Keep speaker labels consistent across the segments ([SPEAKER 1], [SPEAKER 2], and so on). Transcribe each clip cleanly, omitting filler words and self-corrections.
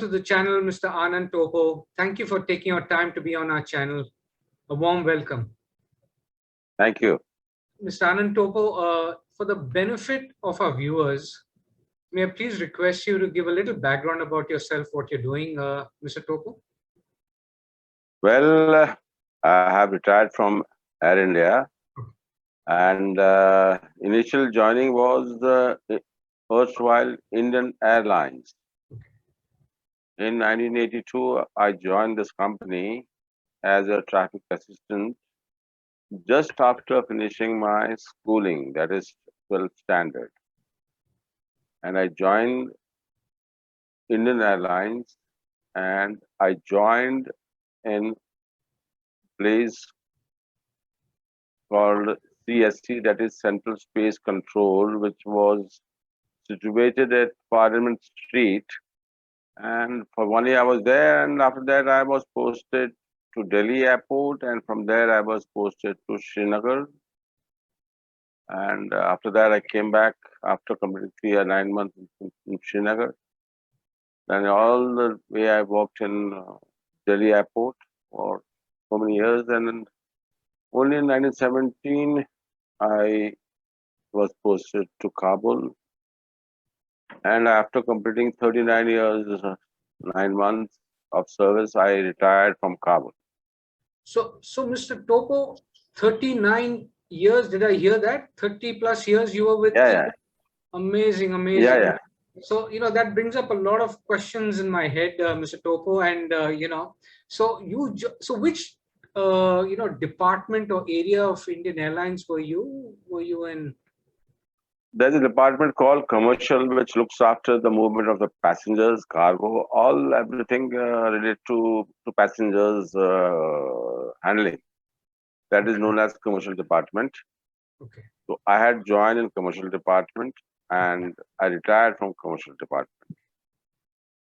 [SPEAKER 1] to the channel, Mr. Anand Toppo. Thank you for taking your time to be on our channel. A warm welcome.
[SPEAKER 2] Thank you.
[SPEAKER 1] Mr. Anand Toppo, for the benefit of our viewers, may I please request you to give a little background about yourself, what you're doing, Mr. Toppo?
[SPEAKER 2] Well, I have retired from Air India, and initial joining was the erstwhile Indian Airlines. In 1982, I joined this company as a traffic assistant just after finishing my schooling, that is 12th standard. And I joined Indian Airlines, and I joined in place called CSC, that is Central Space Control, which was situated at Parliament Street. And for 1 year I was there, and after that I was posted to Delhi Airport, and from there I was posted to Srinagar. And after that I came back after completing 3 or 9 months in Srinagar. Then all the way I worked in Delhi Airport for so many years, and then only in 1917 I was posted to Kabul, and after completing 39 years, 9 months of service, I retired from Kabul.
[SPEAKER 1] So Mr. Toppo, 39 years, did I hear that? 30 plus years you were with?
[SPEAKER 2] Yeah.
[SPEAKER 1] Amazing, amazing.
[SPEAKER 2] Yeah.
[SPEAKER 1] So, that brings up a lot of questions in my head, Mr. Toppo, and, so which, department or area of Indian Airlines were you in?
[SPEAKER 2] There's a department called Commercial, which looks after the movement of the passengers, cargo, everything related to passengers handling. That is known as Commercial Department.
[SPEAKER 1] Okay.
[SPEAKER 2] So I had joined in Commercial Department, and I retired from Commercial Department.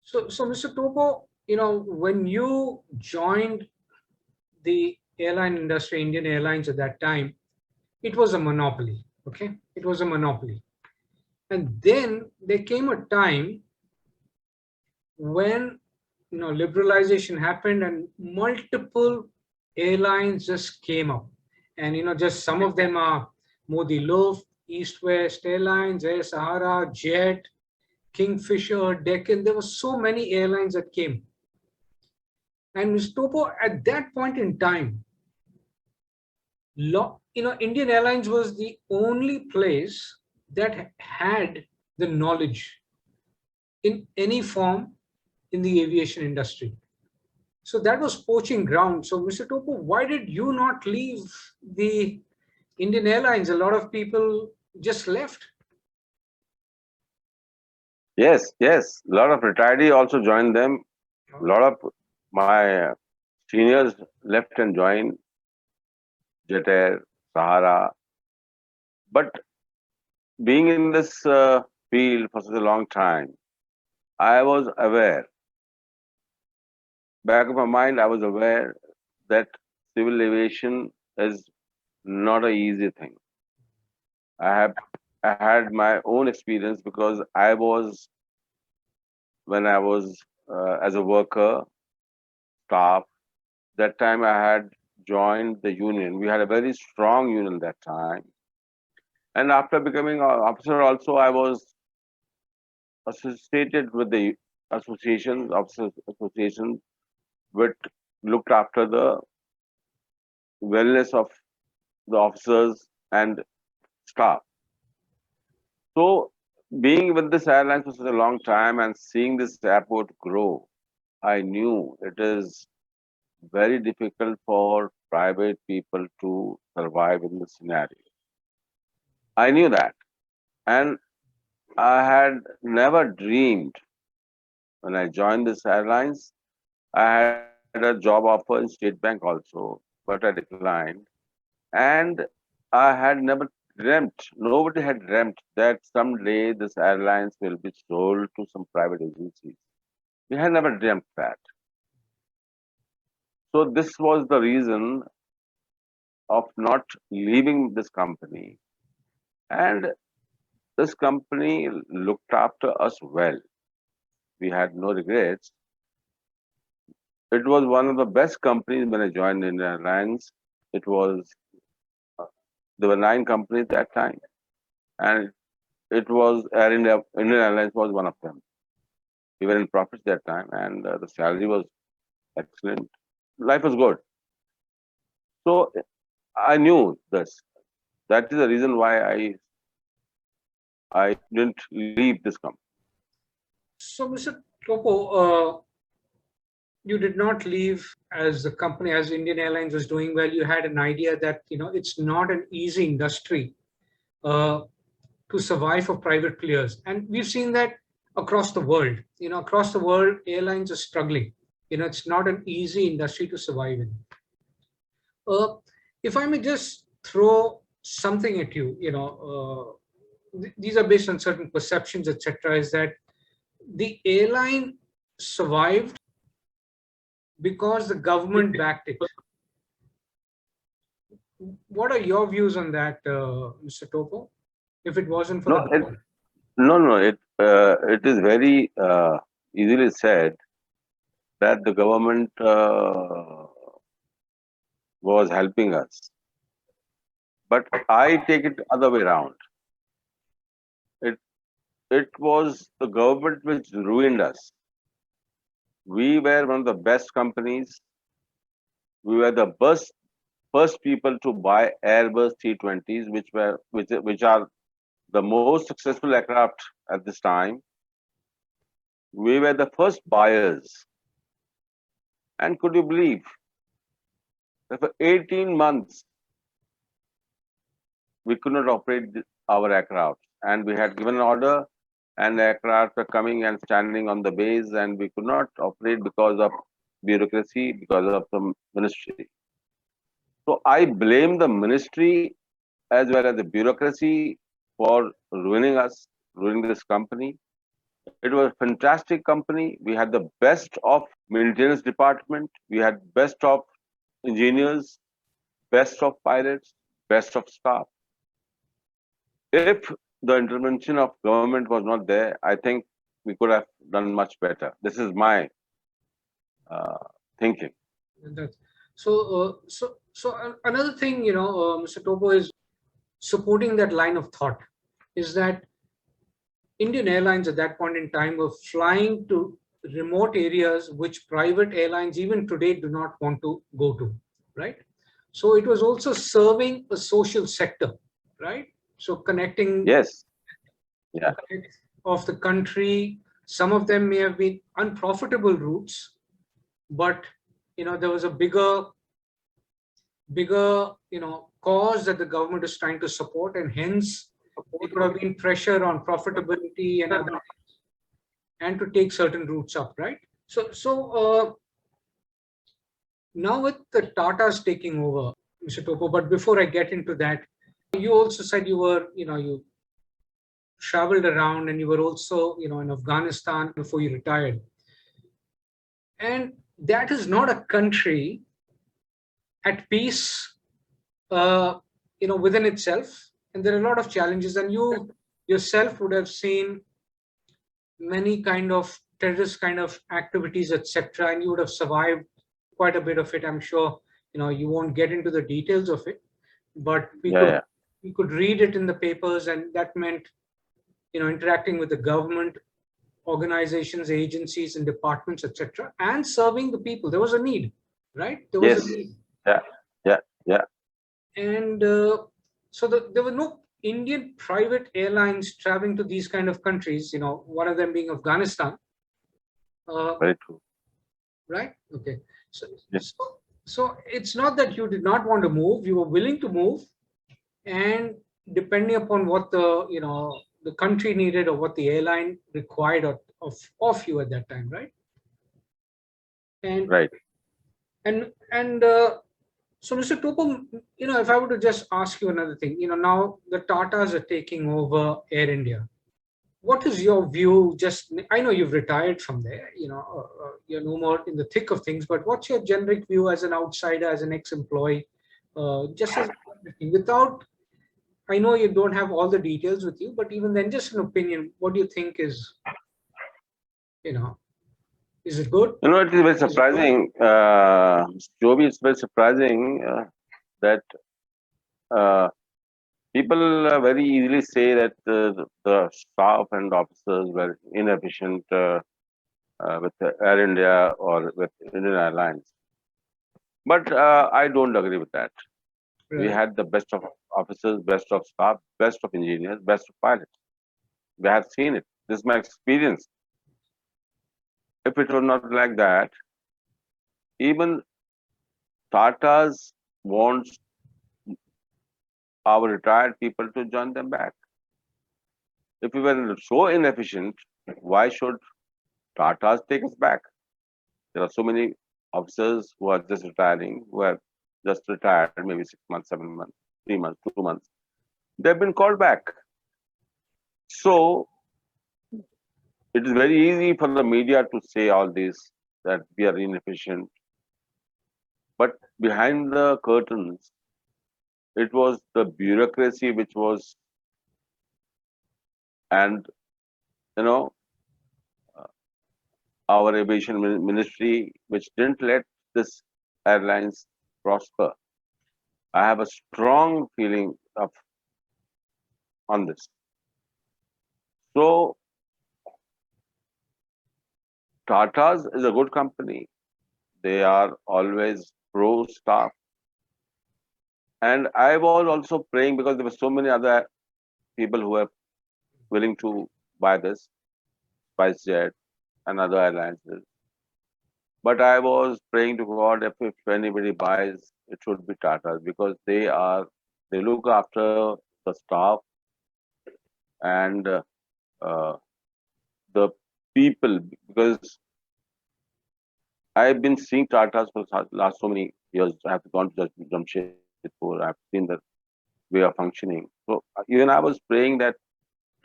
[SPEAKER 1] So Mr. Toppo, when you joined the airline industry, Indian Airlines at that time, it was a monopoly. Okay, it was a monopoly. And then there came a time when liberalization happened and multiple airlines just came up. And just some of them are Modi Loaf, East West Airlines, Air Sahara, Jet, Kingfisher, Deccan. There were so many airlines that came. And Mr. Toppo, at that point in time, Indian Airlines was the only place that had the knowledge in any form in the aviation industry. So that was poaching ground. So Mr. Toppo, why did you not leave the Indian Airlines? A lot of people just left.
[SPEAKER 2] Yes. A lot of retirees also joined them. A lot of my seniors left and joined Jet Air, Sahara. But being in this field for such a long time, I was aware, back of my mind, I was aware that civil aviation is not an easy thing. I had my own experience because when I was as a worker, staff, that time I had joined the union. We had a very strong union that time. And after becoming an officer also, I was associated with the officers associations, which looked after the wellness of the officers and staff. So being with this airline for such a long time and seeing this airport grow, I knew it is very difficult for private people to survive in this scenario. I knew that. And I had never dreamed when I joined this airlines. I had a job offer in State Bank also, but I declined. And I had never dreamt, nobody had dreamt that someday this airlines will be sold to some private agencies. We had never dreamt that. So this was the reason of not leaving this company. And this company looked after us well. We had no regrets. it was one of the best companies when I joined Indian Airlines. It was there were 9 companies that time, and it was Air India. Indian Airlines was one of them. We were in profits that time, and the salary was excellent. Life was good. So I knew this. That is the reason why I didn't leave this company.
[SPEAKER 1] So, Mr. Topo, you did not leave as the company, as Indian Airlines was doing well. You had an idea that it's not an easy industry uh, to survive for private players, and we've seen that across the world. Across the world, airlines are struggling. It's not an easy industry to survive in. If I may just throw something at you, these are based on certain perceptions, etc. Is that the airline survived because the government backed it. What are your views on that, Mr. Topo? If it wasn't for
[SPEAKER 2] No,
[SPEAKER 1] the government?
[SPEAKER 2] no. It is very easily said that the government was helping us, but I take it other way around. It it was the government which ruined us. We were one of the best companies. We were the first people to buy Airbus 320s, which are the most successful aircraft at this time. We were the first buyers. And could you believe that for 18 months we could not operate our aircraft, and we had given an order, and aircraft were coming and standing on the base, and we could not operate because of bureaucracy, because of the ministry. So I blame the ministry as well as the bureaucracy for ruining us, ruining this company. It was a fantastic company. We had the best of maintenance department. We had best of engineers, best of pilots, best of staff. If the intervention of government was not there, I think we could have done much better. This is my uh, thinking.
[SPEAKER 1] That's, so another thing, Mr. Topo, is supporting that line of thought, is that Indian Airlines at that point in time were flying to remote areas which private airlines even today do not want to go to, right? So it was also serving a social sector, right? So connecting
[SPEAKER 2] Yes. Yeah.
[SPEAKER 1] of the country. Some of them may have been unprofitable routes, but there was a bigger cause that the government is trying to support, and hence there could have been pressure on profitability and other, and to take certain routes up, right? So now with the Tatas taking over, Mr. Topo, but before I get into that, you also said you traveled around, and you were also in Afghanistan before you retired, and that is not a country at peace, within itself, and there are a lot of challenges, and you yourself would have seen many kind of terrorist kind of activities, etc., and you would have survived quite a bit of it. I'm sure you won't get into the details of it, but
[SPEAKER 2] Yeah.
[SPEAKER 1] we could read it in the papers, and that meant interacting with the government, organizations, agencies, and departments, etc., and serving the people. There was a need, right? There was a
[SPEAKER 2] Yes.
[SPEAKER 1] need.
[SPEAKER 2] Yeah. Yeah. Yeah.
[SPEAKER 1] And so there were no Indian private airlines traveling to these kind of countries, one of them being Afghanistan.
[SPEAKER 2] Very true.
[SPEAKER 1] Right? Okay. So,
[SPEAKER 2] Yes.
[SPEAKER 1] so, so it's not that you did not want to move, you were willing to move, and depending upon what the country needed or what the airline required of you at that time, right? And
[SPEAKER 2] Right.
[SPEAKER 1] and so, Mr. Topo, if I were to just ask you another thing, now the Tatas are taking over Air India. What is your view? Just, I know you've retired from there, you're no more in the thick of things, but what's your generic view as an outsider, as an ex-employee, just as without, I know you don't have all the details with you, but even then, just an opinion, what do you think is, you know, Is it good?
[SPEAKER 2] It is very surprising, Joby. It's very surprising that uh, people very easily say that the staff and officers were inefficient with Air India or with Indian Airlines. But I don't agree with that. We
[SPEAKER 1] Right.
[SPEAKER 2] had the best of officers, best of staff, best of engineers, best of pilots. We have seen it. This is my experience. If it were not like that, even Tata's wants our retired people to join them back. If we were so inefficient, why should Tata's take us back? There are so many officers who are just retiring, who have just retired, maybe 6 months, 7 months, 3 months, 2 months. They've been called back. So it is very easy for the media to say all this, that we are inefficient. But behind the curtains, it was the bureaucracy which was, and you know, our aviation ministry, which didn't let this airlines prosper. I have a strong feeling of on this. So Tata's is a good company. They are always pro staff. And I was also praying because there were so many other people who were willing to buy this, SpiceJet and other airlines. But I was praying to God, if anybody buys, it should be Tata because they look after the staff and the people, because I've been seeing Tatas for last so many years. I have gone to Jamshedpur. I've seen the way of functioning. So even I was praying that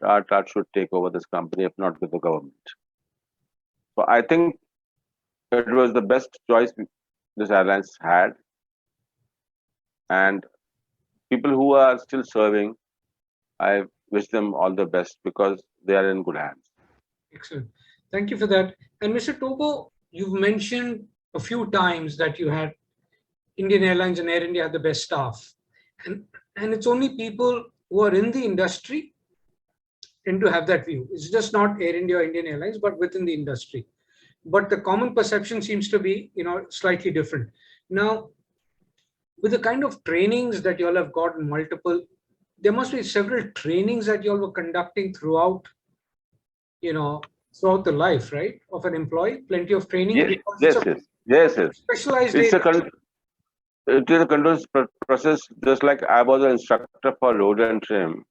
[SPEAKER 2] Tata should take over this company, if not with the government. So I think it was the best choice this airlines had, and people who are still serving, I wish them all the best because they are in good hands.
[SPEAKER 1] Excellent. Thank you for that. And Mr. Topo, you've mentioned a few times that you had Indian Airlines and Air India had the best staff. And, and it's only people who are in the industry tend to have that view. It's just not Air India or Indian Airlines, but within the industry. But the common perception seems to be, slightly different. Now, with the kind of trainings that you all have gotten multiple, there must be several trainings that you all were conducting you know, throughout the life, right, of an employee. Plenty of training
[SPEAKER 2] Yes,
[SPEAKER 1] because it's
[SPEAKER 2] yes,
[SPEAKER 1] a
[SPEAKER 2] yes, yes, yes.
[SPEAKER 1] specialized
[SPEAKER 2] It's
[SPEAKER 1] area.
[SPEAKER 2] it is a continuous process. Just like I was an instructor for load and trim,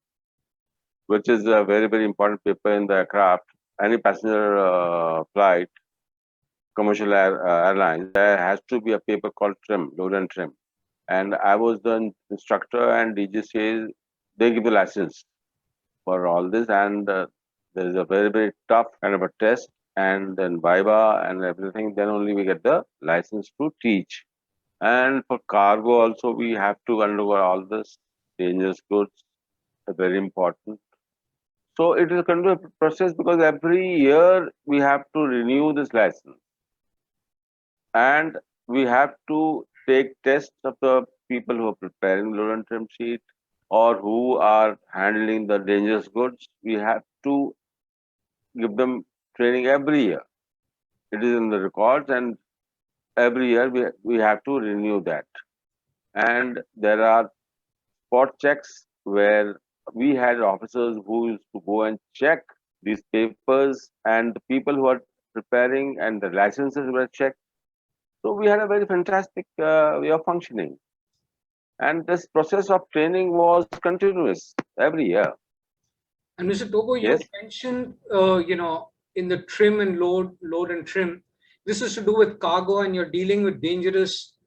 [SPEAKER 2] which is a very very important paper in the aircraft. Any passenger flight, commercial airlines, there has to be a paper called trim, load and trim. And I was the instructor, and DG says they give the license for all this, and there is a very very tough kind of a test, and then viva and everything. Then only we get the license to teach. And for cargo also, we have to undergo all this dangerous goods, very important. So it is a continuous process because every year we have to renew this license, and we have to take tests of the people who are preparing load and trim sheet or who are handling the dangerous goods. We have to give them training every year. It is in the records, and every year we have to renew that. And there are spot checks where we had officers who used to go and check these papers, and the people who are preparing and the licenses were checked. So we had a very fantastic way of functioning. And this process of training was continuous every year.
[SPEAKER 1] And Mr. Togo, you
[SPEAKER 2] Yes,
[SPEAKER 1] mentioned, in the trim and load and trim, this is to do with cargo, and you're dealing with dangerous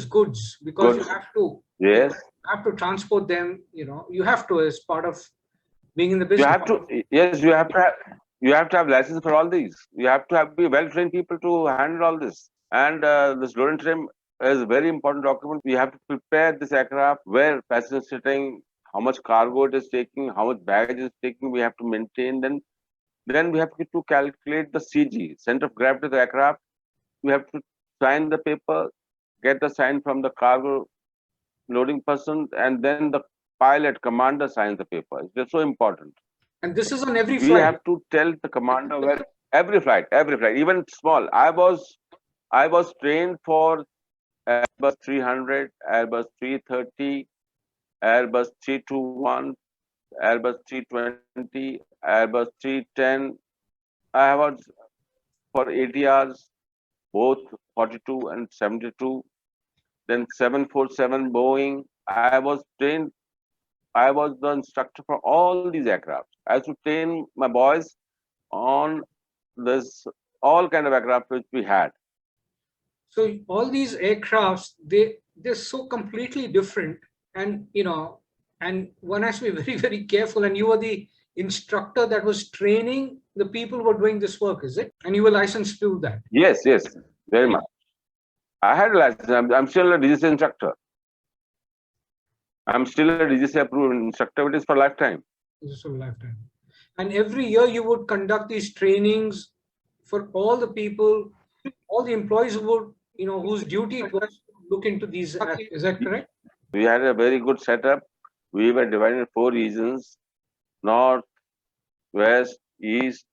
[SPEAKER 1] goods because
[SPEAKER 2] good.
[SPEAKER 1] you
[SPEAKER 2] Yes,
[SPEAKER 1] have to transport them. You have to as part of being in the
[SPEAKER 2] you
[SPEAKER 1] business.
[SPEAKER 2] have to. Yes, you have to have license for all these. You have to be well trained people to handle all this. And this load and trim is a very important document. We have to prepare this aircraft where passengers sitting, how much cargo it is taking, how much baggage it is taking. We have to maintain. Then Then we have to calculate the CG, center of gravity of the aircraft. We have to sign the paper, get the sign from the cargo loading person, and then the pilot commander signs the paper. It's so important.
[SPEAKER 1] And this is on every
[SPEAKER 2] We
[SPEAKER 1] flight.
[SPEAKER 2] have to tell the commander where every flight, even small. I was trained for Airbus 300, Airbus 330, Airbus 321, Airbus 320, Airbus 310. I was for ATRs, both 42 and 72. Then 747 Boeing. I was the instructor for all these aircraft. I used to train my boys on this all kind of aircraft which we had.
[SPEAKER 1] So all these aircrafts, they're so completely different, and and one has to be very, very careful. And you were the instructor that was training the people who were doing this work, is it? And you were licensed to do that.
[SPEAKER 2] Yes, very much. I had a license. I'm still a DGC instructor. I'm still a DGC approved instructor. It is for lifetime.
[SPEAKER 1] This is for a lifetime. And every year you would conduct these trainings for all the people, all the employees who would, whose duty it was to look into these aspects. Is that correct?
[SPEAKER 2] We had a very good setup. We were divided in 4 regions: north, west, east.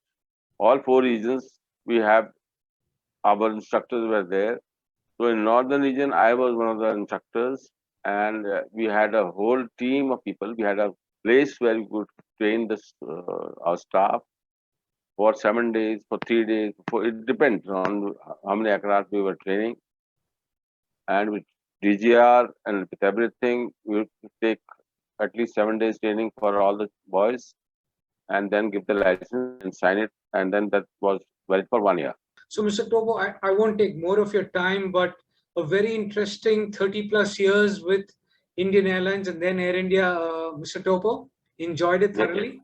[SPEAKER 2] All 4 regions we have our instructors were there. So in northern region, I was one of the instructors, and we had a whole team of people. We had a place where we could train our staff for 7 days, for 3 days. It depends on how many aircraft we were training. And with DGR and with everything, we would take at least 7 days training for all the boys, and then give the license and sign it. And then that was valid for 1 year.
[SPEAKER 1] So, Mr. Toppo, I won't take more of your time, but a very interesting 30 plus years with Indian Airlines and then Air India, Mr. Toppo. Enjoyed it thoroughly?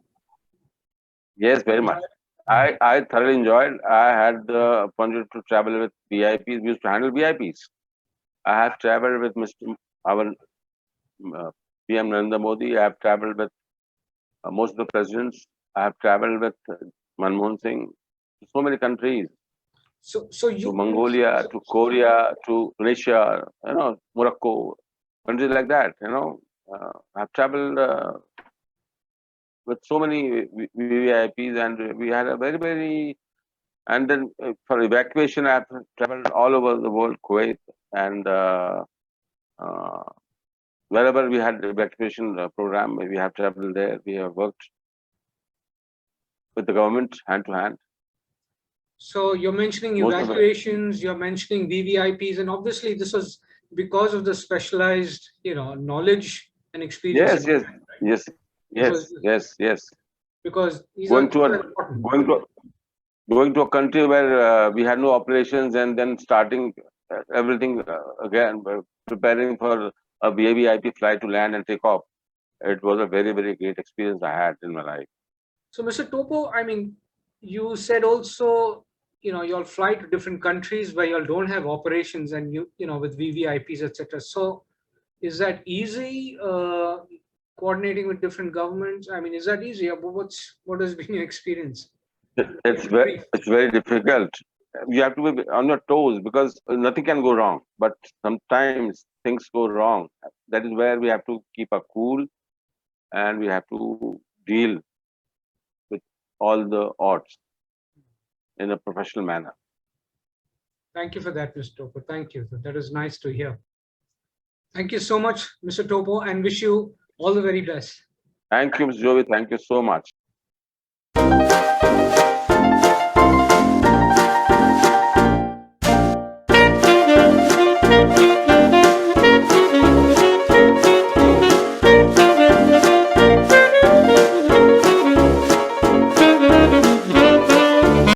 [SPEAKER 2] Yes, very much. I thoroughly enjoyed. I had the opportunity to travel with VIPs. We used to handle VIPs. I have traveled with our PM Narendra Modi. I have traveled with most of the presidents. I have traveled with Manmohan Singh to so many countries.
[SPEAKER 1] So you
[SPEAKER 2] to Mongolia, to Korea, to Tunisia, Morocco, countries like that. I've traveled with so many VVIPs, and we had a very, very. And then for evacuation, I've traveled all over the world, Kuwait, and wherever we had evacuation program, we have traveled there. We have worked with the government hand to hand.
[SPEAKER 1] So you're mentioning evacuations, you're mentioning VVIPs, and obviously this was because of the specialized, knowledge and experience.
[SPEAKER 2] Yes.
[SPEAKER 1] Because
[SPEAKER 2] going to a country where we had no operations, and then starting everything again, preparing for a VVIP flight to land and take off. It was a very, very great experience I had in my life.
[SPEAKER 1] So, Mr. Toppo, you said also, you'll fly to different countries where you don't have operations, and with VVIPs, etc. So, is that easy? Coordinating with different governments? Is that easy? What has been your experience?
[SPEAKER 2] It's very difficult. You have to be on your toes because nothing can go wrong. But sometimes things go wrong. That is where we have to keep a cool, and we have to deal with all the odds in a professional manner.
[SPEAKER 1] Thank you for that, Mr. Toppo. Thank you. That is nice to hear. Thank you so much, Mr. Toppo, and wish you all the very best.
[SPEAKER 2] Thank you, Mr. Jovi. Thank you so much.